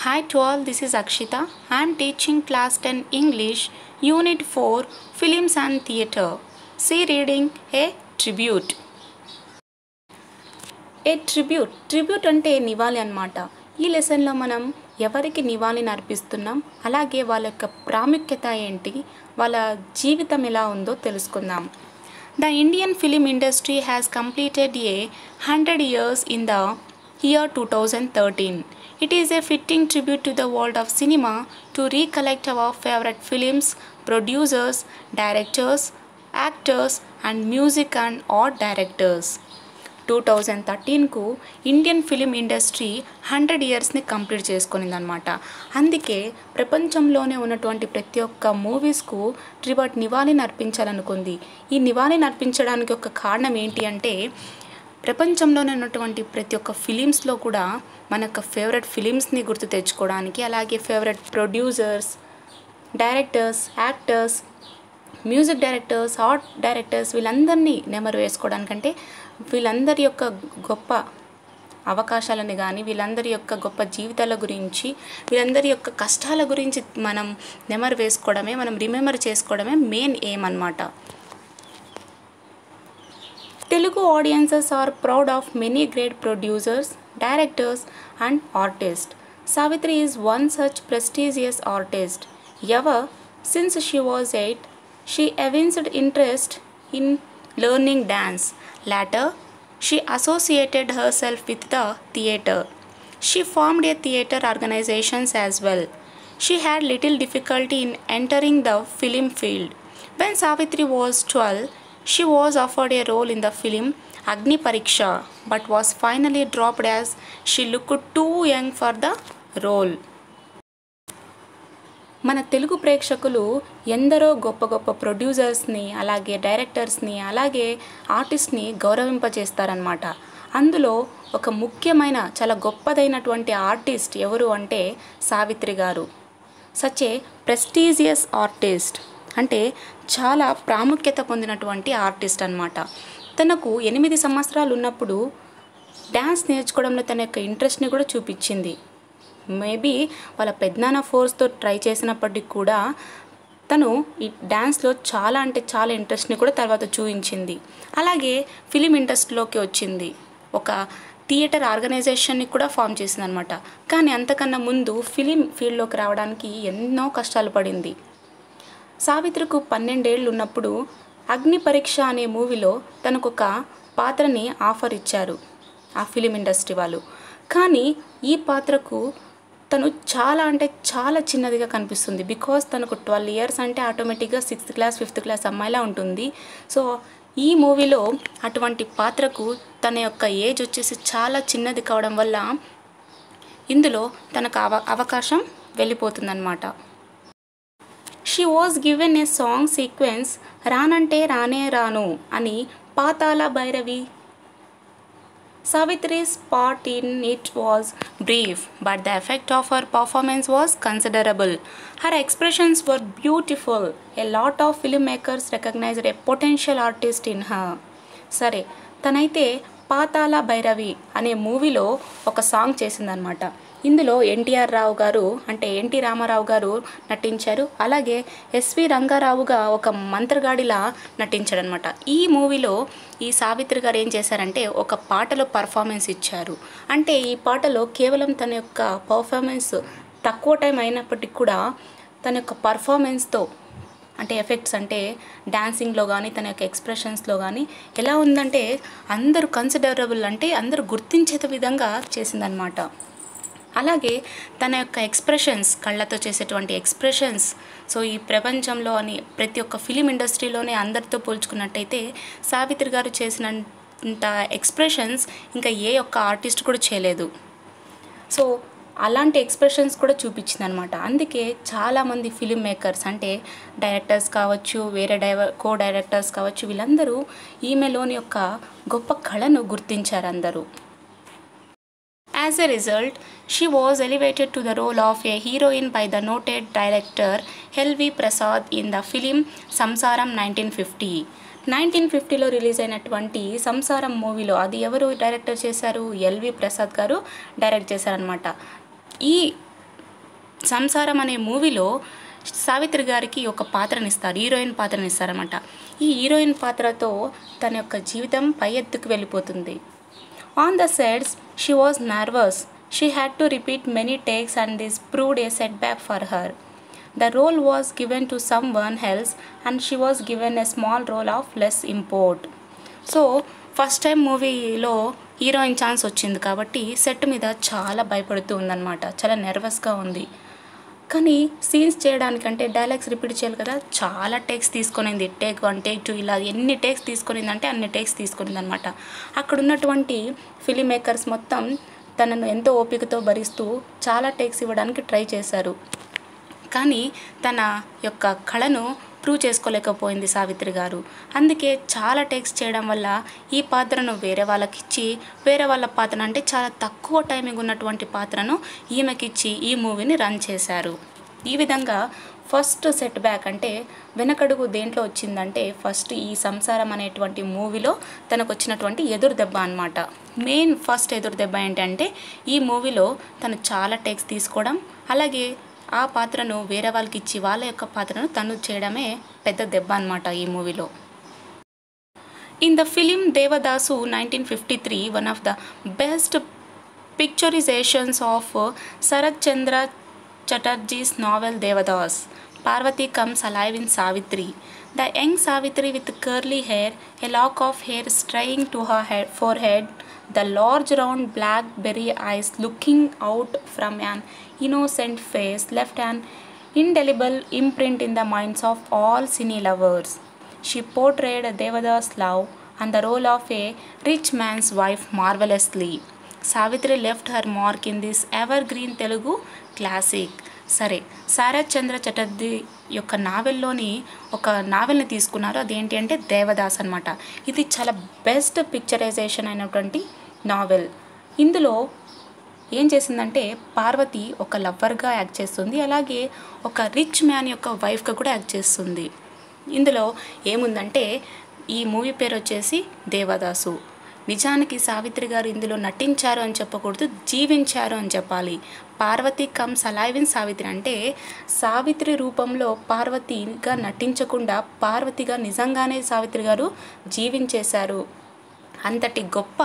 Hi to all, this is Akshita. I am teaching class 10 English, Unit 4, Films and Theatre. See reading A Tribute. Tribute అంటే నివాళి అన్నమాట. ఈ లెసన్లో మనం ఎవరికి నివాళిని అర్పిస్తున్నాం, అలాగే వాళ్ళ యొక్క ప్రాముఖ్యత ఏంటి, వాళ్ళ జీవితం ఎలా ఉందో తెలుసుకుందాం. The Indian film industry has completed 100 years in the year 2013. It is a fitting tribute to the world of cinema to recollect our favorite films, producers, directors, actors and music and art directors. 2013కు Indian film industry 100 ఇయర్స్ని complete చేసుకునిందనమాట. అందుకే ప్రపంచంలోనే ఉన్నటువంటి ప్రతి ఒక్క మూవీస్కు tribute నివాళిని అర్పించాలనుకుంది. ఈ నివాళిని అర్పించడానికి ఒక కారణం ఏంటి అంటే, ప్రపంచంలోనే ఉన్నటువంటి ప్రతి ఒక్క ఫిలిమ్స్లో కూడా మన యొక్క ఫేవరెట్ ఫిలిమ్స్ని గుర్తు తెచ్చుకోవడానికి, అలాగే favourite producers, directors, actors, music directors, art directors వీళ్ళందరినీ నెమరు వేసుకోవడానికంటే వీళ్ళందరి యొక్క గొప్ప అవకాశాలని కానీ, వీళ్ళందరి యొక్క గొప్ప జీవితాల గురించి, వీళ్ళందరి యొక్క కష్టాల గురించి మనం నెమరు వేసుకోవడమే, మనం రిమెంబర్ చేసుకోవడమే మెయిన్ ఎయిమ్ అన్నమాట. Telugu audiences are proud of many great producers, directors and artists. Savitri is one such prestigious artist. Ever since she was 8, she evinced interest in learning dance. Later, she associated herself with the theatre. She formed a theatre organizations as well. She had little difficulty in entering the film field. When Savitri was 12, she was offered a role in the film Agni Pariksha, but was finally dropped as she looked too young for the role. మన తెలుగు ప్రేక్షకులు ఎందరో గొప్ప గొప్ప ప్రొడ్యూసర్స్ని, అలాగే డైరెక్టర్స్ని, అలాగే ఆర్టిస్ట్ని గౌరవింపజేస్తారనమాట. అందులో ఒక ముఖ్యమైన చాలా గొప్పదైనటువంటి ఆర్టిస్ట్ ఎవరు అంటే సావిత్రి గారు. సచ్ ఏ ప్రెస్టీజియస్ ఆర్టిస్ట్, అంటే చాలా ప్రాముఖ్యత పొందినటువంటి ఆర్టిస్ట్ అన్నమాట. తనకు 8 సంవత్సరాలు ఉన్నప్పుడు డ్యాన్స్ నేర్చుకోవడంలో తన యొక్క ఇంట్రెస్ట్ని కూడా చూపించింది. మేబీ వాళ్ళ పెద్దనాన్న ఫోర్స్తో ట్రై చేసినప్పటికీ కూడా తను ఈ డ్యాన్స్లో చాలా అంటే చాలా ఇంట్రెస్ట్ని కూడా తర్వాత చూపించింది. అలాగే ఫిలిం ఇండస్ట్రీలోకి వచ్చింది, ఒక థియేటర్ ఆర్గనైజేషన్ని కూడా ఫామ్ చేసింది అనమాట. కానీ అంతకన్నా ముందు ఫిలిం ఫీల్డ్లోకి రావడానికి ఎన్నో కష్టాలు పడింది. సావిత్రికి 12 ఏళ్ళు ఉన్నప్పుడు అగ్ని పరీక్ష అనే మూవీలో తనకు ఒక పాత్రని ఆఫర్ ఇచ్చారు ఆ ఫిలిం ఇండస్ట్రీ వాళ్ళు. కానీ ఈ పాత్రకు తను చాలా అంటే చాలా చిన్నదిగా కనిపిస్తుంది. బికాస్ తనకు 12 ఇయర్స్ అంటే ఆటోమేటిక్గా 6th క్లాస్ 5th క్లాస్ అమ్మాయిలా ఉంటుంది. సో ఈ మూవీలో అటువంటి పాత్రకు తన యొక్క ఏజ్ వచ్చేసి చాలా చిన్నది కావడం వల్ల ఇందులో తనకు అవకాశం వెళ్ళిపోతుందన్నమాట. She was given a song sequence రానంటే రానే రాను అని పాతాళ Bhairavi. Savitri's part in it was brief, but the effect of her performance was considerable. Her expressions were beautiful. A lot of filmmakers recognized a potential artist in her. సరే, తనైతే పాతాళ భైరవి అనే మూవీలో ఒక song చేసిందనమాట. ఇందులో ఎన్టీఆర్ రావు గారు అంటే ఎన్టీ రామారావు గారు నటించారు. అలాగే ఎస్వి రంగారావుగా ఒక మంత్రగాడిలా నటించాడనమాట. ఈ మూవీలో ఈ సావిత్రి గారు ఏం చేశారంటే ఒక పాటలో పర్ఫార్మెన్స్ ఇచ్చారు. అంటే ఈ పాటలో కేవలం తన యొక్క పర్ఫార్మెన్స్ తక్కువ టైం అయినప్పటికీ కూడా తన యొక్క పర్ఫార్మెన్స్తో అంటే ఎఫెక్ట్స్ అంటే డాన్సింగ్లో కానీ తన యొక్క ఎక్స్ప్రెషన్స్లో కానీ ఎలా ఉందంటే అందరూ కన్సిడరబుల్ అంటే అందరూ గుర్తించే విధంగా చేసిందనమాట. అలాగే తన యొక్క ఎక్స్ప్రెషన్స్, కళ్ళతో చేసేటువంటి ఎక్స్ప్రెషన్స్, సో ఈ ప్రపంచంలోని ప్రతి ఒక్క ఫిలిం ఇండస్ట్రీలోనే అందరితో పోల్చుకున్నట్టయితే సావిత్రి గారు చేసినంత ఎక్స్ప్రెషన్స్ ఇంకా ఏ ఒక్క ఆర్టిస్ట్ కూడా చేయలేదు. సో అలాంటి ఎక్స్ప్రెషన్స్ కూడా చూపించింది అనమాట. అందుకే చాలామంది ఫిలిం మేకర్స్ అంటే డైరెక్టర్స్ కావచ్చు, వేరే కో డైరెక్టర్స్ కావచ్చు, వీళ్ళందరూ ఈమెలోని యొక్క గొప్ప కళను గుర్తించారు అందరూ. As a result, she was elevated to the role of a heroine by the noted director L.V. Prasad in the film Samsaram 1950. 1950లో release అయినటువంటి సంసారం మూవీలో అది ఎవరు డైరెక్టర్ చేశారు? ఎల్వి ప్రసాద్ గారు డైరెక్ట్ చేశారనమాట. ఈ సంసారం అనే మూవీలో సావిత్రి గారికి ఒక పాత్రనిస్తారు, హీరోయిన్ పాత్రనిస్తారన్నమాట. ఈ హీరోయిన్ పాత్రతో తన యొక్క జీవితం పై ఎత్తుకు వెళ్ళిపోతుంది. On the sets she was nervous. She had to repeat many takes and this proved a setback for her. The role was given to someone else and she was given a small role of less import. So first time మూవీలో heroine chance వచ్చింది కాబట్టి set మీద చాలా భయపడుతూ ఉందన్నమాట, చాలా నర్వస్గా ఉంది. కానీ సీన్స్ చేయడానికంటే డైలాగ్స్ రిపీట్ చేయాలి కదా, చాలా టేక్స్ తీసుకునింది. టేక్ 1 టేక్ 2 ఇలా ఎన్ని టేక్స్ తీసుకునిందంటే అన్ని టేక్స్ తీసుకునింది అనమాట. అక్కడ ఉన్నటువంటి ఫిలిం మేకర్స్ మొత్తం తనను ఎంతో ఓపికతో భరిస్తూ చాలా టేక్స్ ఇవ్వడానికి ట్రై చేశారు. కానీ తన యొక్క కళను ప్రూవ్ చేసుకోలేకపోయింది సావిత్రి గారు. అందుకే చాలా టేక్స్ చేయడం వల్ల ఈ పాత్రను వేరే వాళ్ళకి ఇచ్చి, వేరే వాళ్ళ పాత్ర అంటే చాలా తక్కువ టైమింగ్ ఉన్నటువంటి పాత్రను ఈమెకిచ్చి ఈ మూవీని రన్ చేశారు. ఈ విధంగా ఫస్ట్ సెట్ బ్యాక్ అంటే వెనకడుగు దేంట్లో వచ్చిందంటే ఫస్ట్ ఈ సంసారం అనేటువంటి మూవీలో తనకు వచ్చినటువంటి ఎదురు దెబ్బ అనమాట. మెయిన్ ఫస్ట్ ఎదురు దెబ్బ ఏంటంటే ఈ మూవీలో తను చాలా టేక్స్ తీసుకోవడం, అలాగే ఆ పాత్రను వేరే వాళ్ళకి ఇచ్చి వాళ్ళ యొక్క పాత్రను తను చేయడమే పెద్ద దెబ్బ అనమాట ఈ మూవీలో. In the film Devadasu 1953, one of the best picturisations of Sarat Chandra Chatterjee's novel Devdas, Parvati comes alive in Savitri. The young Savitri with curly hair, a lock of hair straying to her forehead, the large round blackberry eyes looking out from an innocent face left an indelible imprint in the minds of all cine lovers. She portrayed Devada's love and the role of a rich man's wife marvelously. Savitri left her mark in this evergreen Telugu classic. సరే, శరత్ చంద్ర చటర్జీ యొక్క నావెల్లోని ఒక నావెల్ని తీసుకున్నారు. అదేంటి అంటే దేవదాస్ అనమాట. ఇది చాలా best picturisation అయినటువంటి నావెల్. ఇందులో ఏం చేసిందంటే పార్వతి ఒక లవ్వర్గా యాక్ట్ చేస్తుంది, అలాగే ఒక రిచ్ మ్యాన్ యొక్క వైఫ్గా కూడా యాక్ట్ చేస్తుంది. ఇందులో ఏముందంటే ఈ మూవీ పేరు వచ్చేసి దేవదాసు. నిజానికి సావిత్రి గారు ఇందులో నటించారు అని చెప్పకూడదు, జీవించారు అని చెప్పాలి. Parvati comes alive in Savitri అంటే సావిత్రి రూపంలో పార్వతిగా నటించకుండా పార్వతిగా నిజంగానే సావిత్రి గారు జీవించేశారు. అంతటి గొప్ప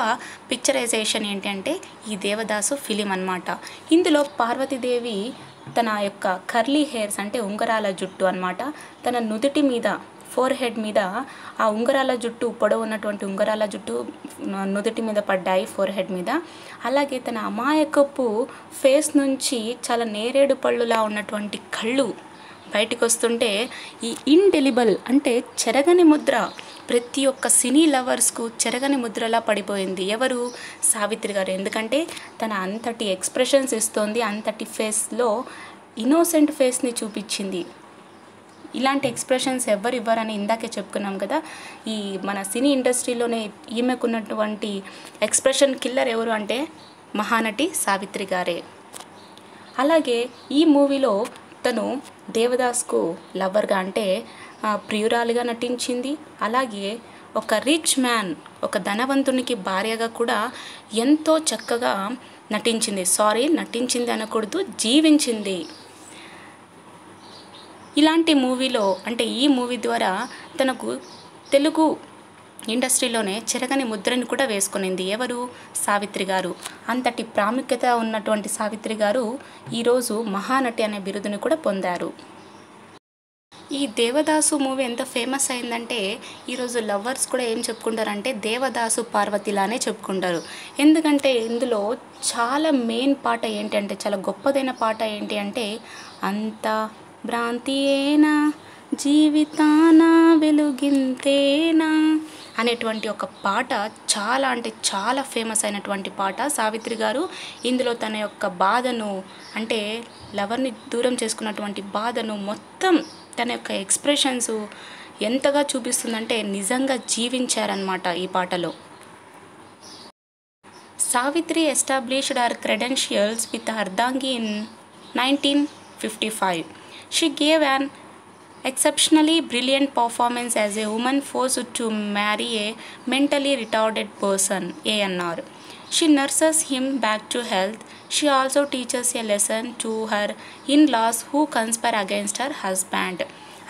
పిక్చరైజేషన్ ఏంటంటే ఈ దేవదాసు ఫిలిం అన్నమాట. ఇందులో పార్వతీదేవి తన యొక్క కర్లీ హెయిర్స్ అంటే ఉంగరాల జుట్టు అన్నమాట, తన నుదుటి మీద ఫోర్ హెడ్ మీద ఆ ఉంగరాల జుట్టు, పొడవు ఉన్నటువంటి ఉంగరాల జుట్టు నుదుటి మీద పడ్డాయి ఫోర్ హెడ్ మీద. అలాగే తన అమాయకపు ఫేస్ నుంచి చాలా నేరేడు పళ్ళులా ఉన్నటువంటి కళ్ళు బయటకు వస్తుంటే ఈ ఇండెలిబుల్ అంటే చెరగని ముద్ర ప్రతి ఒక్క సినీ లవర్స్కు చెరగని ముద్రలా పడిపోయింది. ఎవరు? సావిత్రి గారు. ఎందుకంటే తన అంతటి ఎక్స్ప్రెషన్స్ ఇస్తోంది, అంతటి ఫేస్లో ఇన్నోసెంట్ ఫేస్ని చూపించింది. ఇలాంటి ఎక్స్ప్రెషన్స్ ఎవరు ఇవ్వరని ఇందాకే చెప్పుకున్నాం కదా. ఈ మన సినీ ఇండస్ట్రీలోనే ఈమెకున్నటువంటి ఎక్స్ప్రెషన్ కిల్లర్ ఎవరు అంటే మహానటి సావిత్రి గారే. అలాగే ఈ మూవీలో తను దేవదాస్కు లవర్గా అంటే ప్రియురాలిగా నటించింది. అలాగే ఒక రిచ్ మ్యాన్, ఒక ధనవంతునికి భార్యగా కూడా ఎంతో చక్కగా నటించింది అనకూడదు, జీవించింది. ఇలాంటి మూవీలో అంటే ఈ మూవీ ద్వారా తనకు తెలుగు ఇండస్ట్రీలోనే చెరగని ముద్రని కూడా వేసుకునింది. ఎవరు? సావిత్రి గారు. అంతటి ప్రాముఖ్యత ఉన్నటువంటి సావిత్రి గారు ఈరోజు మహానటి అనే బిరుదుని కూడా పొందారు. ఈ దేవదాసు మూవీ ఎంత ఫేమస్ అయిందంటే ఈరోజు లవర్స్ కూడా ఏం చెప్పుకుంటారంటే దేవదాసు పార్వతిలానే చెప్పుకుంటారు. ఎందుకంటే ఇందులో చాలా మెయిన్ పాట ఏంటంటే, చాలా గొప్పదైన పాట ఏంటి అంటే, అంత భ్రాంతియేనా జీవితాన వెలుగింతేనా అనేటువంటి ఒక పాట చాలా అంటే చాలా ఫేమస్ అయినటువంటి పాట. సావిత్రి గారు ఇందులో తన యొక్క బాధను అంటే లవర్ని దూరం చేసుకున్నటువంటి బాధను మొత్తం తన యొక్క ఎక్స్ప్రెషన్స్ ఎంతగా చూపిస్తుందంటే నిజంగా జీవించారనమాట ఈ పాటలో. Savitri established her credentials with అర్ధాంగి in 1955. She gave an exceptionally brilliant performance as a woman forced to marry a mentally retarded person, ANR. She nurses him back to health. She also teaches a lesson to her in-laws who conspire against her husband.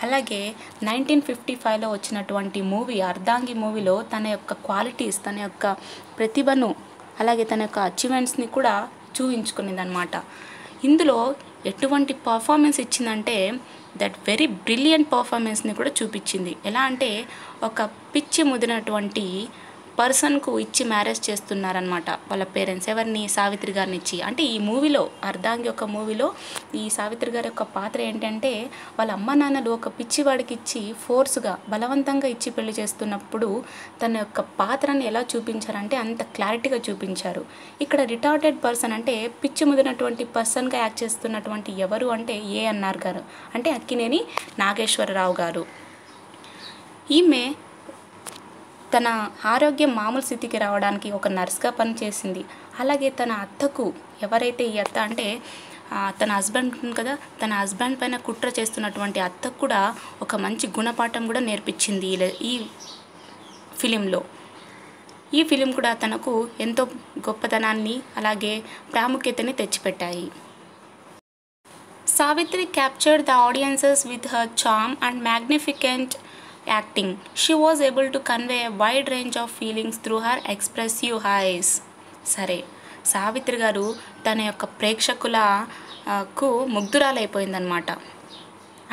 అలాగే 1955లో వచ్చినటువంటి movie అర్ధాంగి మూవీలో తన యొక్క qualities, తన యొక్క ప్రతిభను, అలాగే తన యొక్క అచీవ్మెంట్స్ని కూడా చూపించుకునేదన్నమాట. ఇందులో ఎటువంటి పర్ఫార్మెన్స్ ఇచ్చిందంటే దట్ వెరీ బ్రిలియంట్ పర్ఫార్మెన్స్ని కూడా చూపించింది. ఎలా అంటే ఒక పిచ్చి ముదిరినటువంటి పర్సన్కు ఇచ్చి మ్యారేజ్ చేస్తున్నారనమాట వాళ్ళ పేరెంట్స్. ఎవరిని? సావిత్రి గారిని ఇచ్చి. అంటే ఈ మూవీలో, అర్ధాంగి యొక్క మూవీలో ఈ సావిత్రి గారి యొక్క పాత్ర ఏంటంటే వాళ్ళ అమ్మ నాన్నలు ఒక పిచ్చివాడికి ఇచ్చి ఫోర్స్గా బలవంతంగా ఇచ్చి పెళ్లి చేస్తున్నప్పుడు తన యొక్క పాత్రని ఎలా చూపించారంటే అంత క్లారిటీగా చూపించారు. ఇక్కడ రిటార్టెడ్ పర్సన్ అంటే పిచ్చి ముదిరినటువంటి పర్సన్గా యాక్ట్ చేస్తున్నటువంటి ఎవరు అంటే ఏఎన్ఆర్ గారు, అంటే అక్కినేని నాగేశ్వరరావు గారు. ఈమె తన ఆరోగ్యం మామూలు స్థితికి రావడానికి ఒక నర్స్గా పనిచేసింది. అలాగే తన అత్తకు, ఎవరైతే ఈ అత్త అంటే తన హస్బెండ్ ఉంది కదా, తన హస్బెండ్ పైన కుట్ర చేస్తున్నటువంటి అత్తకు కూడా ఒక మంచి గుణపాఠం కూడా నేర్పించింది ఈ ఫిలింలో. ఈ ఫిలిం కూడా తనకు ఎంతో గొప్పతనాన్ని అలాగే ప్రాముఖ్యతని తెచ్చిపెట్టాయి. Savitri captured the audiences with her charm and magnificent acting. She was able to convey a wide range of feelings through her expressive eyes. సరే, సావిత్రి గారు తన యొక్క ప్రేక్షకులకు ముగ్ధురాలైపోయిందనమాట.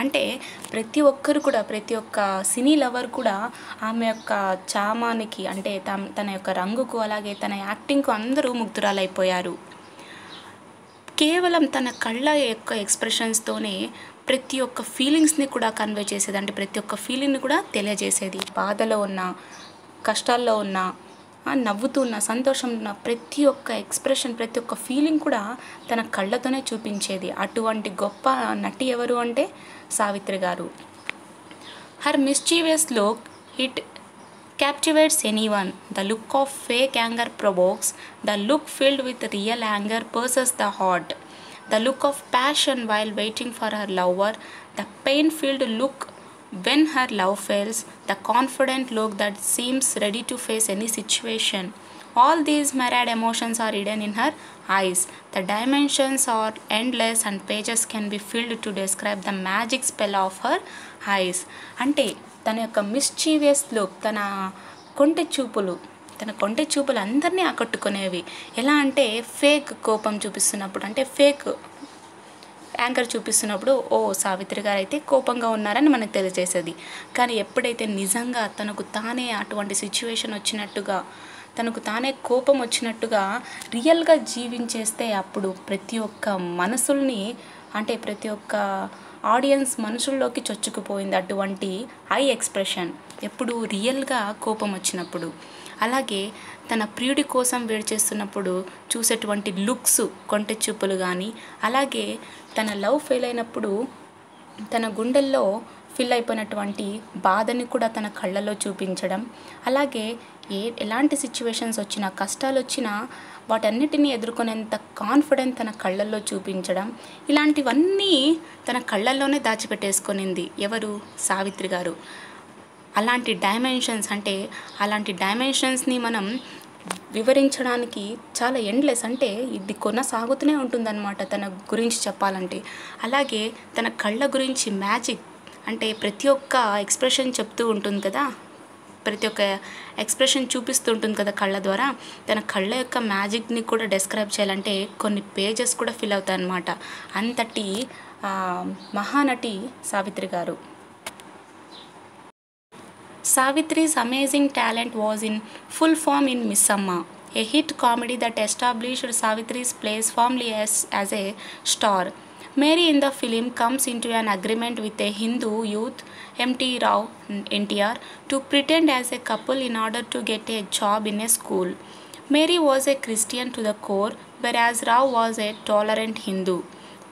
అంటే ప్రతి ఒక్కరు కూడా, ప్రతి ఒక్క సినీ లవర్ కూడా ఆమె యొక్క చామానికి, అంటే తన యొక్క రంగుకు అలాగే తన యాక్టింగ్కు అందరూ ముగ్ధురాలైపోయారు. కేవలం తన కళ్ళ యొక్క ఎక్స్ప్రెషన్స్తోనే ప్రతి ఒక్క ఫీలింగ్స్ని కూడా కన్వే చేసేది. అంటే ప్రతి ఒక్క ఫీలింగ్ని కూడా తెలియజేసేది. బాధలో ఉన్న, కష్టాల్లో ఉన్న, నవ్వుతూ ఉన్న, సంతోషం ఉన్న ప్రతి ఒక్క ఎక్స్ప్రెషన్, ప్రతి ఒక్క ఫీలింగ్ కూడా తన కళ్ళతోనే చూపించేది. అటువంటి గొప్ప నటి ఎవరు అంటే సావిత్రి గారు. Her mischievous look it captivates anyone. The look of fake anger provokes. The look filled with real anger pierces the heart. The look of passion while waiting for her lover. The pain-filled look when her love fails. The confident look that seems ready to face any situation. All these myriad emotions are hidden in her eyes. The dimensions are endless and pages can be filled to describe the magic spell of her eyes. అంటే తన యొక్క mischievous look, తన కొంటె చూపులు అందరినీ ఆకట్టుకునేవి. ఎలా అంటే fake కోపం చూపిస్తున్నప్పుడు, అంటే ఫేక్ యాంకర్ చూపిస్తున్నప్పుడు ఓ సావిత్రి గారు అయితే కోపంగా ఉన్నారని మనకు తెలియజేసేది. కానీ ఎప్పుడైతే నిజంగా తనకు తానే అటువంటి సిచ్యువేషన్ వచ్చినట్టుగా, తనకు తానే కోపం వచ్చినట్టుగా రియల్గా జీవించేస్తే అప్పుడు ప్రతి ఒక్క మనసుల్ని, అంటే ప్రతి ఒక్క ఆడియన్స్ మనసుల్లోకి చొచ్చుకుపోయింది అటువంటి ఐ ఎక్స్ప్రెషన్ ఎప్పుడు రియల్గా కోపం వచ్చినప్పుడు. అలాగే తన ప్రియుడి కోసం వెయిట్ చేస్తున్నప్పుడు చూసేటువంటి లుక్స్, కొంటె చూపులు కానీ, అలాగే తన లవ్ ఫెయిల్ అయినప్పుడు తన గుండెల్లో ఫిల్ అయిపోయినటువంటి బాధని కూడా తన కళ్ళల్లో చూపించడం, అలాగే ఎలాంటి సిచ్యువేషన్స్ వచ్చినా, కష్టాలు వచ్చినా వాటన్నిటిని ఎదుర్కొనేంత కాన్ఫిడెన్స్ తన కళ్ళల్లో చూపించడం, ఇలాంటివన్నీ తన కళ్ళల్లోనే దాచిపెట్టేసుకొనింది ఎవరు? సావిత్రి గారు. అలాంటి డైమెన్షన్స్, అంటే అలాంటి డైమెన్షన్స్ని మనం వివరించడానికి చాలా ఎండ్లెస్, అంటే ఇది కొనసాగుతూనే ఉంటుందన్నమాట తన గురించి చెప్పాలంటే. అలాగే తన కళ్ళ గురించి మ్యాజిక్, అంటే ప్రతి ఒక్క ఎక్స్ప్రెషన్ చెప్తూ ఉంటుంది కదా, ప్రతి ఒక్క ఎక్స్ప్రెషన్ చూపిస్తూ ఉంటుంది కదా కళ్ళ ద్వారా. తన కళ్ళ యొక్క మ్యాజిక్ని కూడా డిస్క్రైబ్ చేయాలంటే కొన్ని పేజెస్ కూడా ఫిల్ అవుతాయి అన్నమాట. అంతటి మహానటి సావిత్రి గారు. Savitri's amazing talent was in full form in Missamma, a hit comedy that established Savitri's place firmly as a star. Mary in the film comes into an agreement with a Hindu youth, M.T. Rao NTR, to pretend as a couple in order to get a job in a school. Mary was a Christian to the core, whereas Rao was a tolerant Hindu.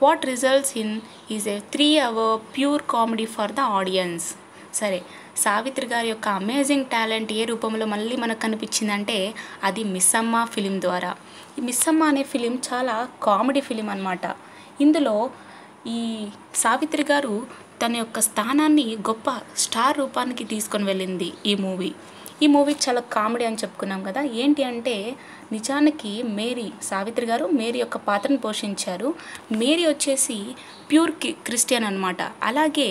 What results in is a 3-hour pure comedy for the audience. సరే, సావిత్రి గారి యొక్క amazing talent ఏ రూపంలో మళ్ళీ మనకు కనిపించిందంటే అది Missamma film ద్వారా. ఈ మిస్సమ్మ అనే ఫిలిం చాలా కామెడీ ఫిలిం అన్నమాట. ఇందులో ఈ సావిత్రి గారు తన యొక్క స్థానాన్ని గొప్ప స్టార్ రూపానికి తీసుకొని వెళ్ళింది ఈ మూవీ. ఈ మూవీ చాలా కామెడీ అని చెప్పుకున్నాం కదా. ఏంటి అంటే నిజానికి మేరీ, సావిత్రి గారు మేరీ యొక్క పాత్రను పోషించారు. మేరీ వచ్చేసి ప్యూర్ క్రిస్టియన్ అనమాట. అలాగే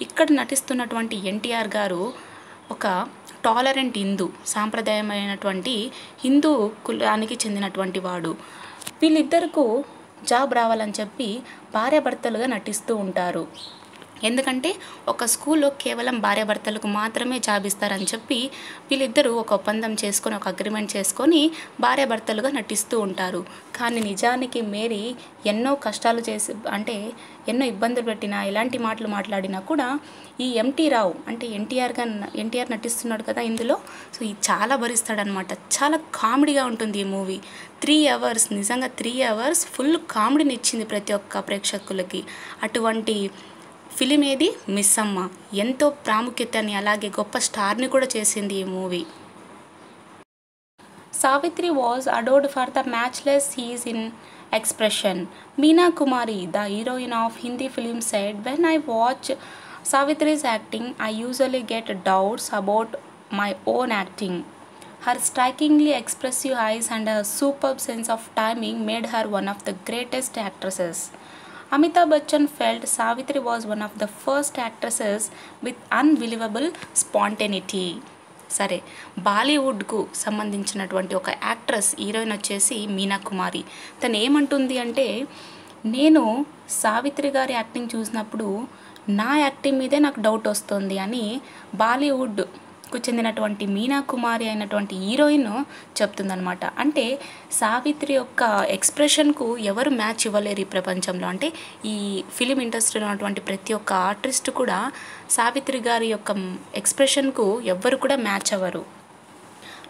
ఇక్కడ నటిస్తున్నటువంటి ఎన్టీఆర్ గారు ఒక టాలరెంట్ హిందూ, సాంప్రదాయమైనటువంటి హిందూ కులానికి చెందినటువంటి వాడు. వీళ్ళిద్దరికూ జాబ్ రావాలని చెప్పి భార్యాభర్తలుగా నటిస్తూ ఉంటారు. ఎందుకంటే ఒక స్కూల్లో కేవలం భార్యాభర్తలకు మాత్రమే జాబ్ ఇస్తారని చెప్పి వీళ్ళిద్దరూ ఒక ఒప్పందం చేసుకొని, ఒక అగ్రిమెంట్ చేసుకొని భార్యాభర్తలుగా నటిస్తూ ఉంటారు. కానీ నిజానికి మేరీ ఎన్నో కష్టాలు చేసి, అంటే ఎన్నో ఇబ్బందులు పెట్టినా, ఎలాంటి మాటలు మాట్లాడినా కూడా ఈ ఎంటీ రావు అంటే ఎన్టీఆర్ నటిస్తున్నాడు కదా ఇందులో, సో ఇది చాలా భరిస్తాడనమాట. చాలా కామెడీగా ఉంటుంది ఈ మూవీ. 3 అవర్స్, నిజంగా 3 అవర్స్ ఫుల్ కామెడీని ఇచ్చింది ప్రతి ఒక్క ప్రేక్షకులకి. అటువంటి ఫిలిం ఏది మిస్ అమ్మ. ఎంతో ప్రాముఖ్యతని అలాగే గొప్ప స్టార్ని కూడా చేసింది ఈ movie. Savitri was adored for the matchless is in expression. Meena Kumari, the heroine of Hindi film, said, "When I watch Savitri's acting, I usually get doubts about my own acting. Her strikingly expressive eyes and her superb sense of timing made her one of the greatest actresses." Amitabh Bachchan felt Savitri was one of the first actresses with unbelievable spontaneity. సరే, బాలీవుడ్కు సంబంధించినటువంటి ఒక actress, heroine వచ్చేసి మీనా కుమారి. తను ఏమంటుంది అంటే, నేను సావిత్రి గారి acting చూసినప్పుడు నా యాక్టింగ్ మీదే నాకు డౌట్ వస్తుంది అని బాలీవుడ్కు చెందినటువంటి మీనా కుమారి అయినటువంటి హీరోయిన్ చెప్తుందనమాట. అంటే సావిత్రి యొక్క ఎక్స్ప్రెషన్కు ఎవరు మ్యాచ్ ఇవ్వలేరు ఈ ప్రపంచంలో. అంటే ఈ ఫిలిం ఇండస్ట్రీలో ఉన్నటువంటి ప్రతి ఒక్క ఆర్టిస్ట్ కూడా సావిత్రి గారి యొక్క ఎక్స్ప్రెషన్కు ఎవ్వరు కూడా మ్యాచ్ అవ్వరు.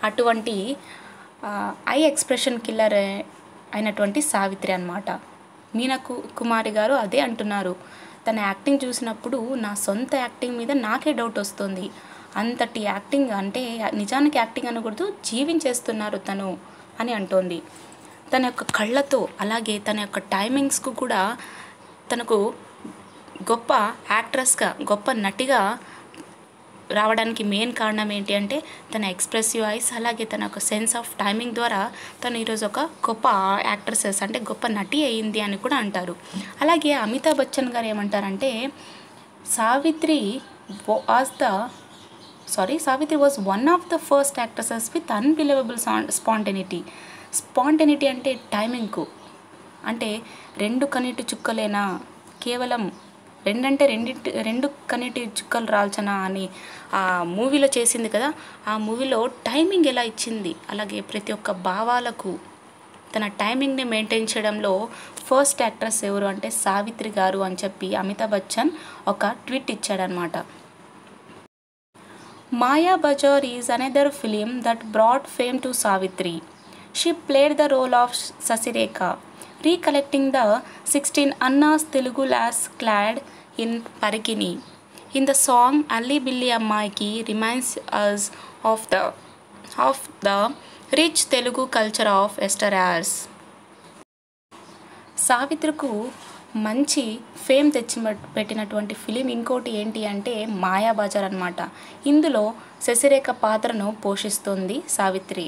అటువంటి ఐ ఎక్స్ప్రెషన్ కిల్లర్ అయినటువంటి సావిత్రి అన్నమాట. మీనా కుమారి గారు అదే అంటున్నారు. తన యాక్టింగ్ చూసినప్పుడు నా సొంత యాక్టింగ్ మీద నాకే డౌట్ వస్తుంది. అంతటి యాక్టింగ్, అంటే నిజానికి యాక్టింగ్ అనకూడదు, జీవించేస్తున్నారు తను అని అంటోంది. తన యొక్క కళ్ళతో అలాగే తన యొక్క టైమింగ్స్కు కూడా తనకు గొప్ప యాక్ట్రెస్గా, గొప్ప నటిగా రావడానికి మెయిన్ కారణం ఏంటి అంటే తన ఎక్స్ప్రెసివ్ ఐస్ అలాగే తన యొక్క సెన్స్ ఆఫ్ టైమింగ్ ద్వారా తను ఈరోజు ఒక గొప్ప యాక్ట్రెసెస్ అంటే గొప్ప నటి అయింది అని కూడా అంటారు. అలాగే అమితాబ్ బచ్చన్ గారు ఏమంటారంటే, Savitri was one of the first actresses with unbelievable spontaneity అంటే టైమింగ్కు, అంటే 2 కన్నీటి చుక్కలేనా, కేవలం రెండు కన్నీటి చుక్కలు రాల్చనా అని ఆ మూవీలో చేసింది కదా. ఆ మూవీలో టైమింగ్ ఎలా ఇచ్చింది, అలాగే ప్రతి ఒక్క భావాలకు తన టైమింగ్ని మెయింటైన్ చేయడంలో ఫస్ట్ యాక్ట్రెస్ ఎవరు అంటే సావిత్రి గారు అని చెప్పి అమితాబ్ బచ్చన్ ఒక ట్వీట్ ఇచ్చాడనమాట. Maya Bazar is another film that brought fame to Savitri. She played the role of Sasirekha, recollecting the 16 Annas Telugu lass clad in Parikini. In the song, Alli Billi Ammaiki reminds us of the rich Telugu culture of yesteryears. సావిత్రికి మంచి fame పెట్టినటువంటి film ఇంకోటి ఏంటి అంటే మాయాబజార్ అన్నమాట. ఇందులో శశిరేఖ పాత్రను పోషిస్తుంది సావిత్రి.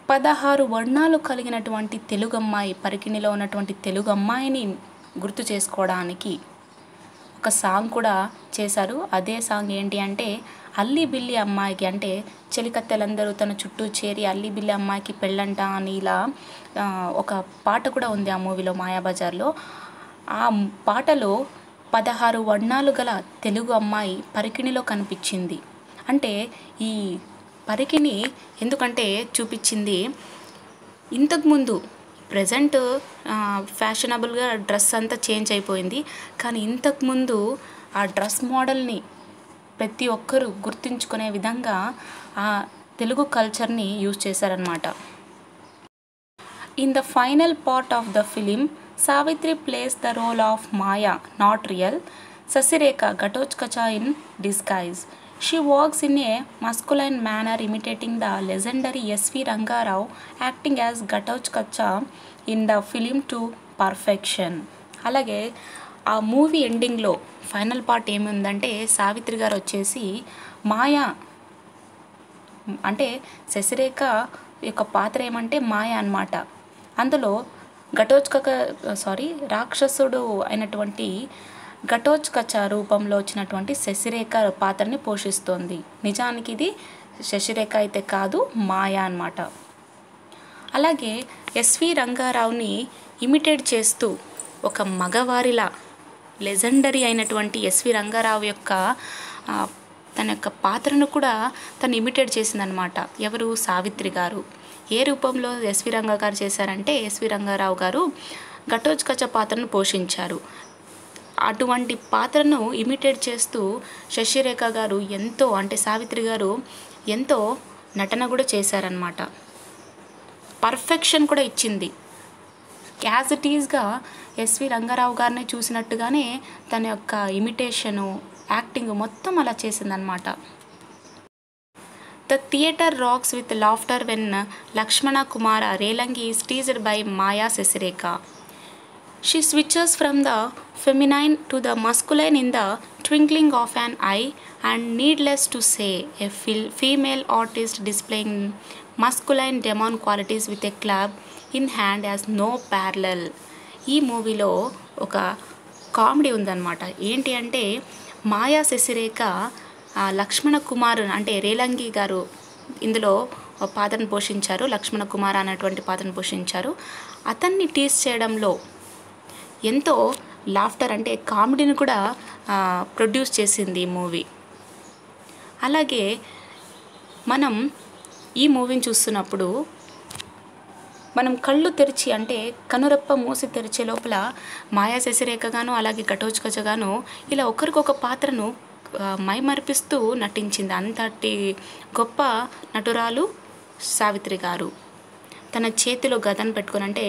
16 వర్ణాలు కలిగినటువంటి తెలుగు అమ్మాయి, పరికిణిలో ఉన్నటువంటి తెలుగు అమ్మాయిని గుర్తు చేసుకోవడానికి ఒక సాంగ్ కూడా చేశారు. అదే సాంగ్ ఏంటి అంటే అల్లి బిల్లి అమ్మాయికి, అంటే చెలికత్తెలందరూ తన చుట్టూ చేరి అల్లి బిల్లి అమ్మాయికి పెళ్ళంట అని ఇలా ఒక పాట కూడా ఉంది ఆ మూవీలో మాయాబజార్లో. ఆ పాటలో 16 వర్ణాలు గల తెలుగు అమ్మాయి పరికిణిలో కనిపించింది. అంటే ఈ పరికిణి ఎందుకంటే చూపించింది, ఇంతకుముందు ప్రజెంట్ ఫ్యాషనబుల్గా డ్రెస్ అంతా చేంజ్ అయిపోయింది, కానీ ఇంతకుముందు ఆ డ్రెస్ మోడల్ని ప్రతి ఒక్కరూ గుర్తుంచుకునే విధంగా ఆ తెలుగు కల్చర్ని యూజ్ చేశారనమాట. In the final part of the film, Savitri plays the role of Maya, not real Sasirekha, Ghatochkacha in disguise. She walks in a masculine manner imitating the legendary S.V. Rangarao, acting as Ghatochkacha in the film to perfection. అలాగే ఆ movie ఎండింగ్లో final part ఏముందంటే సావిత్రి గారు వచ్చేసి మాయా అంటే శశిరేఖ యొక్క పాత్ర ఏమంటే మాయ అన్నమాట. అందులో రాక్షసుడు అయినటువంటి ఘటోత్కచ రూపంలో వచ్చినటువంటి శశిరేఖ పాత్రని పోషిస్తోంది. నిజానికి ఇది శశిరేఖ అయితే కాదు, మాయ అన్నమాట. అలాగే ఎస్వి రంగారావుని ఇమిటేట్ చేస్తూ ఒక మగవారిలా లెజెండరీ అయినటువంటి ఎస్వి రంగారావు యొక్క తన యొక్క పాత్రను కూడా తను ఇమిటేట్ చేసిందనమాట. ఎవరు? సావిత్రి గారు. ఏ రూపంలో ఎస్వి రంగా గారు చేశారంటే, ఎస్వి రంగారావు గారు ఘటోత్కచ పాత్రను పోషించారు. అటువంటి పాత్రను ఇమిటేట్ చేస్తూ శశిరేఖ గారు ఎంతో, అంటే సావిత్రి గారు ఎంతో నటన కూడా చేశారనమాట. పర్ఫెక్షన్ కూడా ఇచ్చింది. యాజ్ ఇట్ ఈజ్గా ఎస్వి రంగారావు గారిని చూసినట్టుగానే తన యొక్క ఇమిటేషను, యాక్టింగ్ మొత్తం అలా చేసిందనమాట. The theatre racks with laughter when Lakshmana Kumara Relangi is teased by Maya Sasirekha. She switches from the feminine to the masculine in the twinkling of an eye, and needless to say, a female artist displaying masculine demon qualities with a club in hand has no parallel. ఈ మూవీలో ఒక comedy ఉందన్నమాట. ఏంటి అంటే, మాయా శశిరేఖ లక్ష్మణ కుమార్ అంటే రేలంగి గారు ఇందులో పాత్రను పోషించారు. లక్ష్మణ కుమార్ అనేటువంటి పాత్రను పోషించారు. అతన్ని టీస్ చేయడంలో ఎంతో లాఫ్టర్ అంటే కామెడీని కూడా ప్రొడ్యూస్ చేసింది ఈ మూవీ. అలాగే మనం ఈ మూవీని చూస్తున్నప్పుడు మనం కళ్ళు తెరిచి, అంటే కనురెప్ప మూసి తెరిచే లోపల మాయా శశిరేఖగాను అలాగే ఘటోత్కచగాను ఇలా ఒకరికొక పాత్రను మైమరిపిస్తూ నటించింది. అంతటి గొప్ప నటురాలు సావిత్రి గారు. తన చేతిలో గదను పెట్టుకొని, అంటే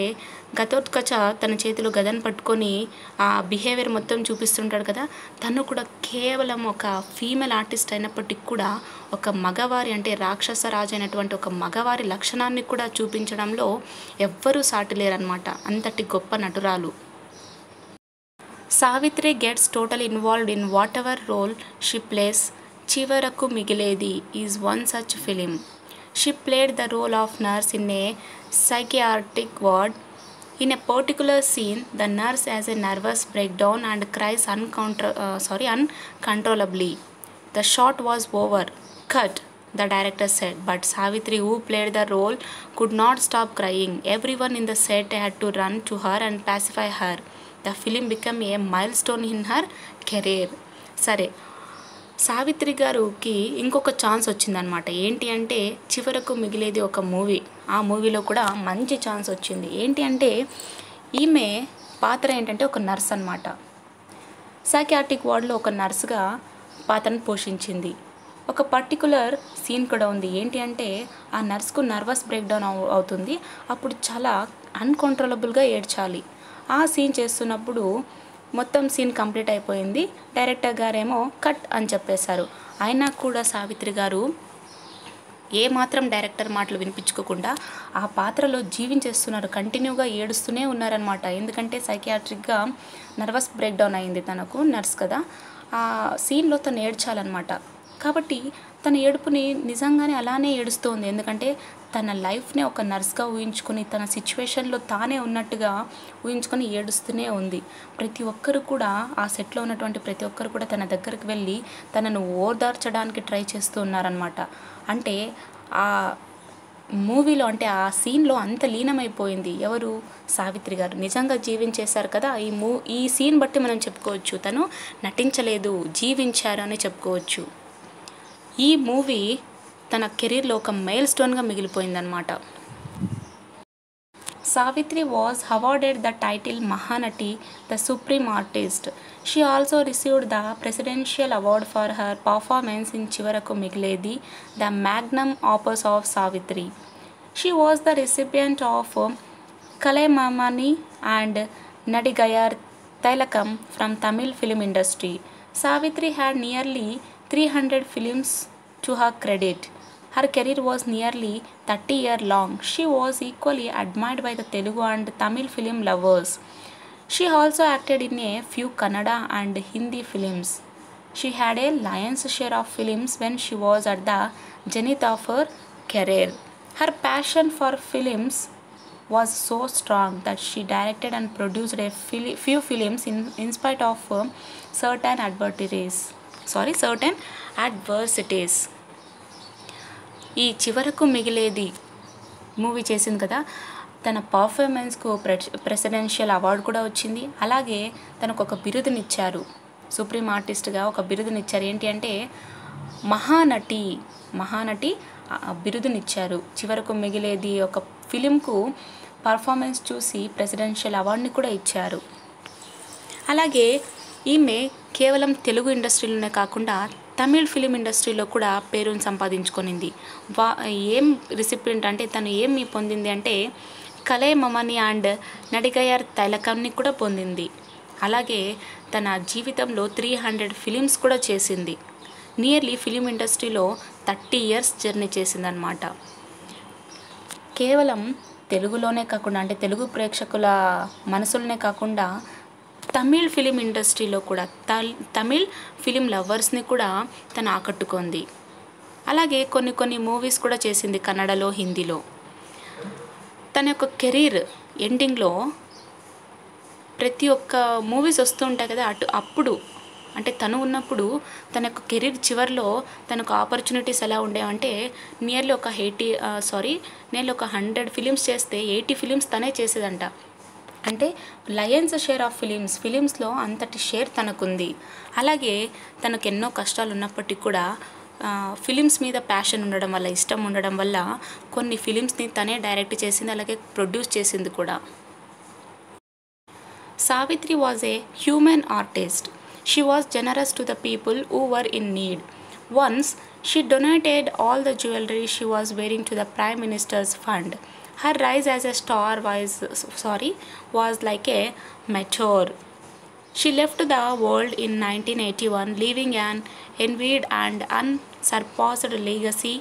ఘటోత్కచ తన చేతిలో గదను పట్టుకొని ఆ బిహేవియర్ మొత్తం చూపిస్తుంటాడు కదా, తను కూడా కేవలం ఒక ఫీమేల్ ఆర్టిస్ట్ అయినప్పటికీ కూడా ఒక మగవారి, అంటే రాక్షస రాజు అయినటువంటి ఒక మగవారి లక్షణాన్ని కూడా చూపించడంలో ఎవ్వరూ సాటిలేరనమాట. అంతటి గొప్ప నటురాలు. Savitri gets total involved in whatever role she plays. Chivaraku Migiledi is one such film. She played the role of nurse in a psychiatric ward. In a particular scene, the nurse has a nervous breakdown and cries uncontrollably. The shot was over. Cut, the director said. But Savitri, who played the role, could not stop crying. Everyone in the set had to run to her and pacify her. The film became a milestone in her career. సరే, సావిత్రి గారికి ఇంకొక chance వచ్చిందనమాట. ఏంటి అంటే, చివరకు మిగిలేది ఒక movie. ఆ మూవీలో కూడా మంచి ఛాన్స్ వచ్చింది. ఏంటి అంటే, ఈమె పాత్ర ఏంటంటే ఒక నర్స్ అనమాట. సైకియాట్రిక్ వార్డులో ఒక నర్సుగా పాత్రను పోషించింది. ఒక పర్టికులర్ సీన్ కూడా ఉంది. ఏంటి అంటే, ఆ నర్స్కు నర్వస్ బ్రేక్డౌన్ అవుతుంది. అప్పుడు చాలా అన్కంట్రోలబుల్గా ఏడ్చాలి. ఆ సీన్ చేస్తున్నప్పుడు మొత్తం సీన్ కంప్లీట్ అయిపోయింది. డైరెక్టర్ గారేమో కట్ అని చెప్పేశారు. అయినా కూడా సావిత్రి గారు ఏమాత్రం డైరెక్టర్ మాటలు వినిపించుకోకుండా ఆ పాత్రలో జీవించేస్తున్నారు. కంటిన్యూగా ఏడుస్తూనే ఉన్నారనమాట. ఎందుకంటే సైకియాట్రిక్గా నర్వస్ బ్రేక్డౌన్ అయింది తనకు, నర్స్ కదా. ఆ సీన్లో తను ఏడ్చాలన్నమాట. కాబట్టి తన ఏడుపుని నిజంగానే అలానే ఏడుస్తోంది. ఎందుకంటే తన లైఫ్ని ఒక నర్స్గా ఊహించుకొని, తన సిచ్యువేషన్లో తానే ఉన్నట్టుగా ఊహించుకొని ఏడుస్తూనే ఉంది. ప్రతి ఒక్కరు కూడా, ఆ సెట్లో ఉన్నటువంటి ప్రతి ఒక్కరు కూడా తన దగ్గరికి వెళ్ళి తనను ఓదార్చడానికి ట్రై చేస్తూ ఉన్నారనమాట. అంటే ఆ మూవీలో, అంటే ఆ సీన్లో అంత లీనమైపోయింది. ఎవరు? సావిత్రి గారు. నిజంగా జీవించేశారు కదా. ఈ సీన్ బట్టి మనం చెప్పుకోవచ్చు తను నటించలేదు, జీవించారు అని చెప్పుకోవచ్చు. ఈ మూవీ తన కెరీర్లో ఒక మైల్ స్టోన్గా మిగిలిపోయిందనమాట. Savitri was awarded the title Mahanati, the supreme artist. She also received the presidential award for her performance in Chivaraku Migiledi, the magnum opus of Savitri. She was the recipient of Kalaimamani and Nadigaiyar Tilakam from Tamil film industry. Savitri had nearly 300 films to her credit. Her career was nearly 30 years long. She was equally admired by the Telugu and Tamil film lovers. She also acted in a few Kannada and Hindi films. She had a lion's share of films when she was at the zenith of her career. Her passion for films was so strong that she directed and produced a few films in spite of certain certain adversities. ఈ చివరకు మిగిలేది movie చేసింది కదా, తన పర్ఫార్మెన్స్కు presidential award కూడా వచ్చింది. అలాగే తనకు ఒక బిరుదునిచ్చారు, సుప్రీం ఆర్టిస్ట్గా ఒక బిరుదునిచ్చారు. ఏంటి అంటే మహానటి బిరుదునిచ్చారు. చివరకు మిగిలేది ఒక ఫిలింకు పర్ఫార్మెన్స్ చూసి ప్రెసిడెన్షియల్ అవార్డుని కూడా ఇచ్చారు. అలాగే ఈమె కేవలం తెలుగు ఇండస్ట్రీలోనే కాకుండా తమిళ్ ఫిలిం ఇండస్ట్రీలో కూడా పేరును సంపాదించుకొనింది. ఏం రిసిప్రెంట్ అంటే తను ఏమి పొందింది అంటే కలైమమని అండ్ నడిగయర్ తైలకంని కూడా పొందింది. అలాగే తన జీవితంలో 300 ఫిలిమ్స్ కూడా చేసింది. నియర్లీ ఫిలిం ఇండస్ట్రీలో 30 years జర్నీ చేసిందనమాట. కేవలం తెలుగులోనే కాకుండా అంటే తెలుగు ప్రేక్షకుల మనసులనే కాకుండా తమిళ్ ఫిలిం ఇండస్ట్రీలో కూడా తమిళ్ ఫిలిం లవర్స్ని కూడా తను ఆకట్టుకుంది. అలాగే కొన్ని మూవీస్ కూడా చేసింది కన్నడలో, హిందీలో. తన యొక్క కెరీర్ ఎండింగ్లో ప్రతి ఒక్క మూవీస్ వస్తూ ఉంటాయి కదా, అప్పుడు అంటే తను ఉన్నప్పుడు తన యొక్క కెరీర్ చివరిలో తనకు ఆపర్చునిటీస్ ఎలా ఉండేవంటే నియర్లీ ఒక 100 ఫిలిమ్స్ చేస్తే 80 ఫిలిమ్స్ తనే చేసేదంట. అంటే లయన్స్ షేర్ ఆఫ్ ఫిలిమ్స్లో అంతటి షేర్ తనకుంది. అలాగే తనకు ఎన్నో కష్టాలు ఉన్నప్పటికీ కూడా ఫిలిమ్స్ మీద ప్యాషన్ ఉండడం వల్ల, ఇష్టం ఉండడం వల్ల కొన్ని ఫిలిమ్స్ని తనే డైరెక్ట్ చేసింది, అలాగే ప్రొడ్యూస్ చేసింది కూడా. Savitri was a human artist. She was generous to the people who were in need. Once, she donated all the jewelry she was wearing to the Prime Minister's fund. Her rise as a star was like a meteor. She left the world in 1981, leaving an envied and unsurpassed legacy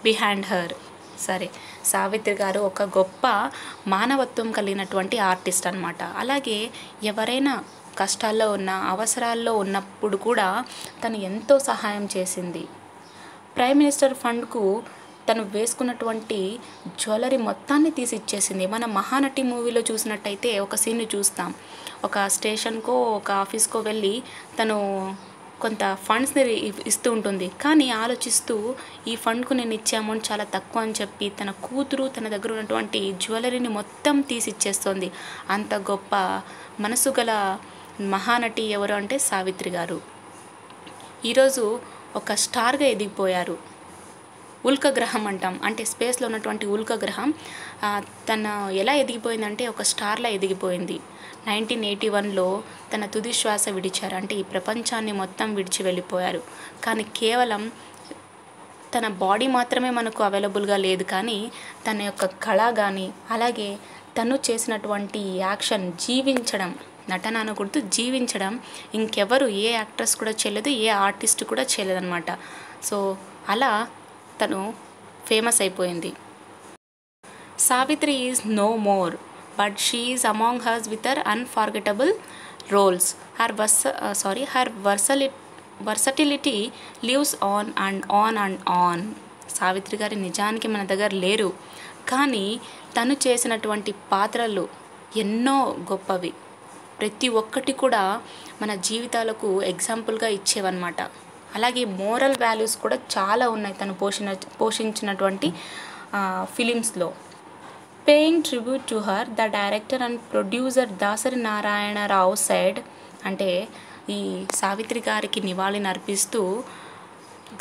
behind her. Savitri గారు ఒక గొప్ప మానవత్వం కలిగినటువంటి artist అన్నమాట. అలాగే ఎవరైనా కష్టాల్లో ఉన్న, అవసరాల్లో ఉన్నప్పుడు కూడా తను ఎంతో సహాయం చేసింది. ప్రైమ్ మినిస్టర్ ఫండ్కు తను వేసుకున్నటువంటి జ్యువెలరీ మొత్తాన్ని తీసి ఇచ్చేసింది. మనం మహానటి మూవీలో చూసినట్టయితే ఒక సీన్ని చూస్తాం. ఒక స్టేషన్కో ఒక ఆఫీస్కో వెళ్ళి తను కొంత ఫండ్స్ని ఇస్తూ ఉంటుంది. కానీ ఆలోచిస్తూ ఈ ఫండ్కు నేను ఇచ్చే అమౌంట్ చాలా తక్కువ అని చెప్పి తన కూతురు తన దగ్గర ఉన్నటువంటి జ్యువెలరీని మొత్తం తీసి ఇచ్చేస్తుంది. అంత గొప్ప మనసు గల మహానటి ఎవరు అంటే సావిత్రి గారు. ఈరోజు ఒక స్టార్గా ఎదిగిపోయారు. ఉల్క గ్రహం అంటాం, అంటే స్పేస్లో ఉన్నటువంటి ఉల్క గ్రహం తను ఎలా ఎదిగిపోయిందంటే ఒక స్టార్లా ఎదిగిపోయింది. 1981లో తన తుది శ్వాస విడిచారు, అంటే ఈ ప్రపంచాన్ని మొత్తం విడిచి వెళ్ళిపోయారు. కానీ కేవలం తన బాడీ మాత్రమే మనకు అవైలబుల్గా లేదు, కానీ తన యొక్క కళ కానీ అలాగే తను చేసినటువంటి యాక్షన్, జీవించడం, నటన అనకూడదు, జీవించడం ఇంకెవరు ఏ యాక్ట్రెస్ కూడా చేయలేదు, ఏ ఆర్టిస్ట్ కూడా చేయలేదన్నమాట. సో అలా తను ఫేమస్ అయిపోయింది. Savitri is no more, but she is among hers with her unforgettable roles. Her versatility lives on and on and on. Savitri గారి నిజానికి మన దగ్గర లేరు, కానీ తను చేసినటువంటి పాత్రలు ఎన్నో గొప్పవి. ప్రతి ఒక్కటి కూడా మన జీవితాలకు ఎగ్జాంపుల్గా ఇచ్చేవన్నమాట. అలాగే మోరల్ వాల్యూస్ కూడా చాలా ఉన్నాయి తను పోషించినటువంటి ఫిలిమ్స్లో. Paying tribute to her, the director and producer Dasari Narayana Rao said, అంటే ఈ సావిత్రి గారికి నివాళిని అర్పిస్తూ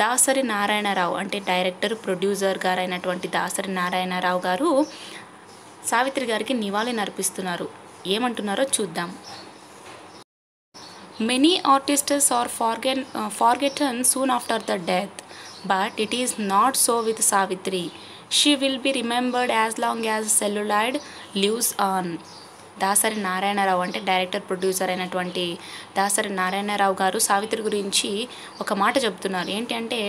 దాసరి నారాయణరావు అంటే డైరెక్టర్ ప్రొడ్యూసర్ గారు అయినటువంటి దాసరి నారాయణరావు గారు సావిత్రి గారికి నివాళిని అర్పిస్తున్నారు. ఏమంటున్నారో చూద్దాం. Many artists are forgotten soon after the death, but it is not so with Savitri. She will be remembered as long as celluloid lives on. Dasari Narayana Rao అంటే డైరెక్టర్ ప్రొడ్యూసర్ అయినటువంటి దాసరి నారాయణరావు గారు సావిత్రి గురించి ఒక మాట చెప్తున్నారు. ఏంటి అంటే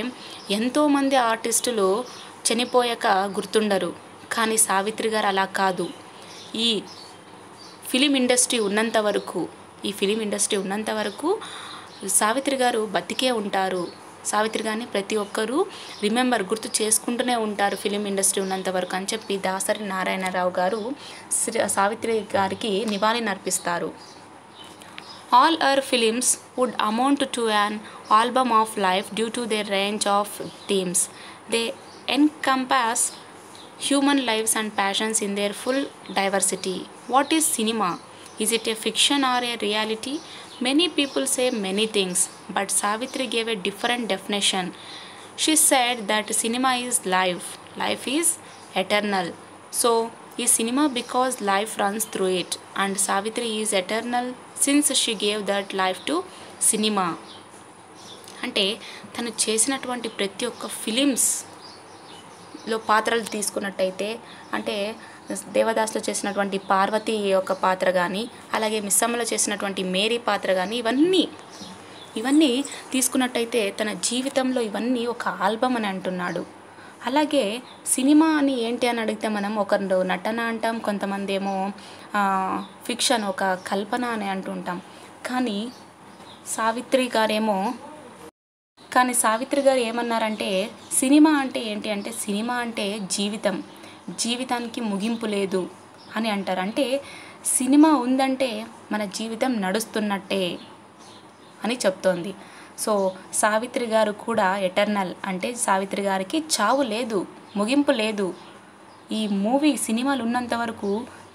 ఎంతోమంది ఆర్టిస్టులు చనిపోయాక గుర్తుండరు, కానీ సావిత్రి గారు అలా కాదు. ఈ ఫిలిం ఇండస్ట్రీ ఉన్నంత వరకు సావిత్రి గారు బతికే ఉంటారు. సావిత్రి గారిని ప్రతి ఒక్కరూ గుర్తు చేసుకుంటూనే ఉంటారు ఫిలిం ఇండస్ట్రీ ఉన్నంత వరకు అని చెప్పి దాసరి నారాయణరావు గారు సావిత్రి గారికి నివాళిని అర్పిస్తారు. All her films would amount to an album of life due to their range of themes. They encompass human lives and passions in their full diversity. What is cinema? Is it a fiction or a reality? Many people say many things, but Savitri gave a different definition. She said that cinema is life. Life is eternal. So, is cinema because life runs through it, and Savitri is eternal since she gave that life to cinema. అంటే తను చేసినటువంటి ప్రతి ఒక్క ఫిలిమ్స్లో పాత్రలు తీసుకున్నట్టయితే అంటే దేవదాస్లో చేసినటువంటి పార్వతి యొక్క పాత్ర కానీ అలాగే మిస్సమ్మలో చేసినటువంటి మేరీ పాత్ర కానీ ఇవన్నీ తీసుకున్నట్టయితే తన జీవితంలో ఇవన్నీ ఒక ఆల్బమ్ అని అంటున్నాడు. అలాగే సినిమా అని ఏంటి అని అడిగితే మనం ఒకరు నటన అంటాం, కొంతమంది ఏమో ఫిక్షన్ ఒక కల్పన అని అంటుంటాం. కానీ సావిత్రి గారు ఏమన్నారంటే సినిమా అంటే ఏంటి అంటే సినిమా అంటే జీవితానికి ముగింపు లేదు అని అంటారు. అంటే సినిమా ఉందంటే మన జీవితం నడుస్తున్నట్టే అని చెప్తోంది. సో సావిత్రి గారు కూడా ఎటర్నల్ అంటే సావిత్రి గారికి చావు లేదు, ముగింపు లేదు. ఈ సినిమాలు ఉన్నంత వరకు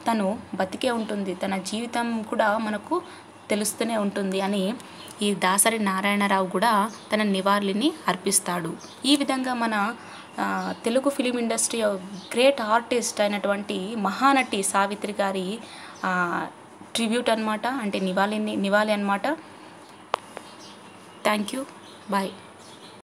తను బతికే ఉంటుంది, తన జీవితం కూడా మనకు తెలుస్తూనే ఉంటుంది అని ఈ దాసరి నారాయణరావు కూడా తన నివాళిని అర్పిస్తాడు. ఈ విధంగా మన Telugu film industry great artist అయినటువంటి మహానటి సావిత్రి గారి ట్రిబ్యూట్ అనమాట, అంటే నివాళి అనమాట. Thank you. బాయ్.